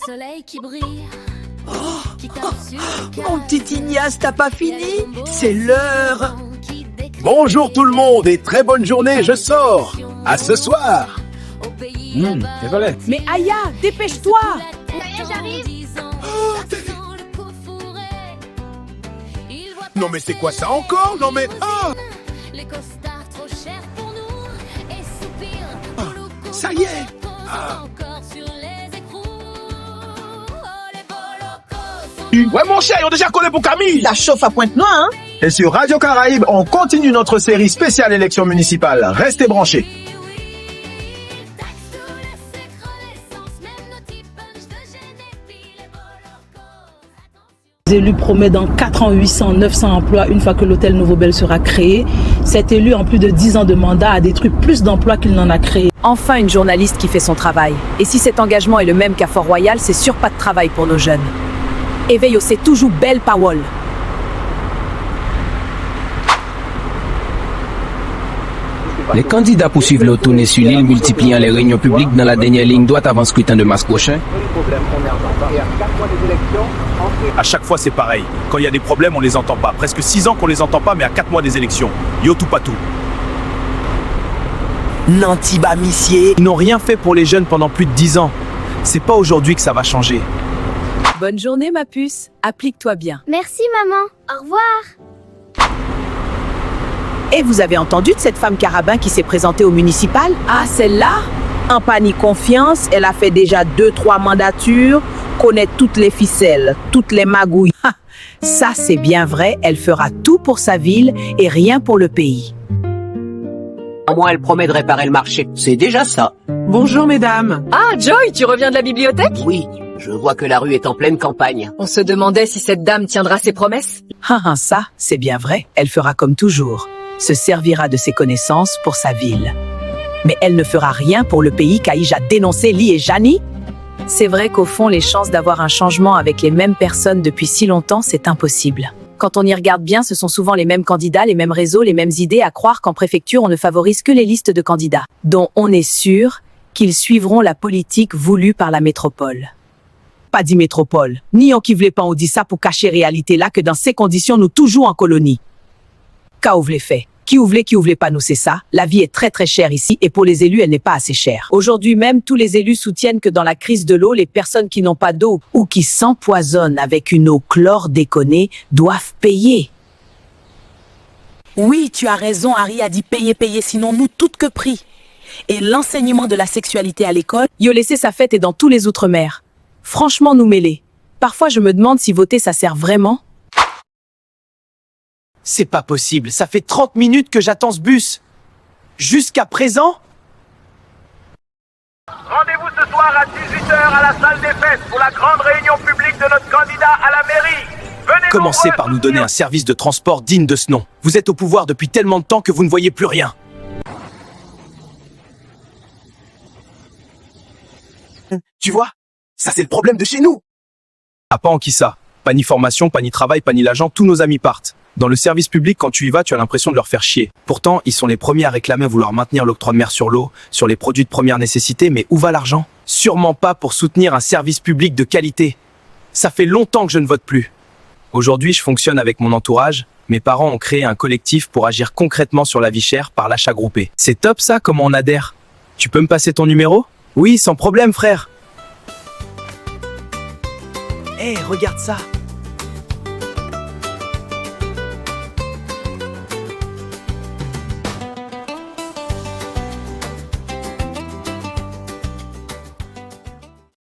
soleil qui brille. Mon petit Ignace, t'as pas fini? C'est l'heure. Bonjour tout le monde et très bonne journée, je sors. À ce soir. Désolé. Mais Aya, dépêche-toi. Non mais c'est quoi ça encore? Non mais... Les costards trop chers pour nous et soupirent. Ça y est. Encore sur les écrous. Les bolocos. Ouais mon cher, on déjà collé pour Camille. La chauffe à Pointe-Noire, hein? Et sur Radio Caraïbe, on continue notre série spéciale élection municipale. Restez branchés. Les élus promettent dans 4 ans 800, 900 emplois une fois que l'hôtel Nouveau Bel sera créé. Cet élu, en plus de 10 ans de mandat, a détruit plus d'emplois qu'il n'en a créé. Enfin une journaliste qui fait son travail. Et si cet engagement est le même qu'à Fort-Royal, c'est sûr pas de travail pour nos jeunes. Éveillez, c'est toujours belle parole. Les candidats poursuivent leur tournée sur l'île, multipliant les réunions publiques dans la dernière ligne droite avant le scrutin de mars prochain. À chaque fois c'est pareil. Quand il y a des problèmes, on les entend pas. Presque 6 ans qu'on les entend pas, mais à 4 mois des élections. Yo tout pas tout. Nanti Bamissier. Ils n'ont rien fait pour les jeunes pendant plus de 10 ans. C'est pas aujourd'hui que ça va changer. Bonne journée ma puce, applique-toi bien. Merci maman, au revoir. Et vous avez entendu de cette femme carabin qui s'est présentée au municipal? Ah, celle-là? En panique confiance, elle a fait déjà 2-3 mandatures, connaît toutes les ficelles, toutes les magouilles. Ha, ça, c'est bien vrai, elle fera tout pour sa ville et rien pour le pays. Au moins, elle promet de réparer le marché. C'est déjà ça. Bonjour mesdames. Ah, Joy, tu reviens de la bibliothèque? Oui, je vois que la rue est en pleine campagne. On se demandait si cette dame tiendra ses promesses. Ah, ça, c'est bien vrai, elle fera comme toujours. Se servira de ses connaissances pour sa ville. Mais elle ne fera rien pour le pays qu'Aïja a dénoncé Li et Jani. C'est vrai qu'au fond, les chances d'avoir un changement avec les mêmes personnes depuis si longtemps, c'est impossible. Quand on y regarde bien, ce sont souvent les mêmes candidats, les mêmes réseaux, les mêmes idées, à croire qu'en préfecture, on ne favorise que les listes de candidats, dont on est sûr qu'ils suivront la politique voulue par la métropole. Pas dit métropole, ni on qui voulait pas on dit ça pour cacher réalité là que dans ces conditions, nous toujours en colonie. Qu'a ouvre les faits? Qui ouvrait pas nous, c'est ça. La vie est très très chère ici et pour les élus, elle n'est pas assez chère. Aujourd'hui même, tous les élus soutiennent que dans la crise de l'eau, les personnes qui n'ont pas d'eau ou qui s'empoisonnent avec une eau chlordéconée doivent payer. Oui, tu as raison, Harry a dit payer, sinon nous, toutes que prix. Et l'enseignement de la sexualité à l'école. Yo laissé sa fête et dans tous les outre-mer. Franchement, nous mêler. Parfois, je me demande si voter, ça sert vraiment. C'est pas possible, ça fait 30 minutes que j'attends ce bus. Jusqu'à présent? Rendez-vous ce soir à 18h à la salle des fêtes pour la grande réunion publique de notre candidat à la mairie. Venez. Commencez par nous donner un service de transport digne de ce nom. Vous êtes au pouvoir depuis tellement de temps que vous ne voyez plus rien. Tu vois? Ça c'est le problème de chez nous. Ah, pas en qui ça? Pas ni formation, pas ni travail, pas ni l'agent, tous nos amis partent. Dans le service public, quand tu y vas, tu as l'impression de leur faire chier. Pourtant, ils sont les premiers à réclamer à vouloir maintenir l'octroi de mer sur l'eau, sur les produits de première nécessité, mais où va l'argent? Sûrement pas pour soutenir un service public de qualité. Ça fait longtemps que je ne vote plus. Aujourd'hui, je fonctionne avec mon entourage. Mes parents ont créé un collectif pour agir concrètement sur la vie chère par l'achat groupé. C'est top ça, comment on adhère? Tu peux me passer ton numéro? Oui, sans problème, frère. Hé, regarde ça.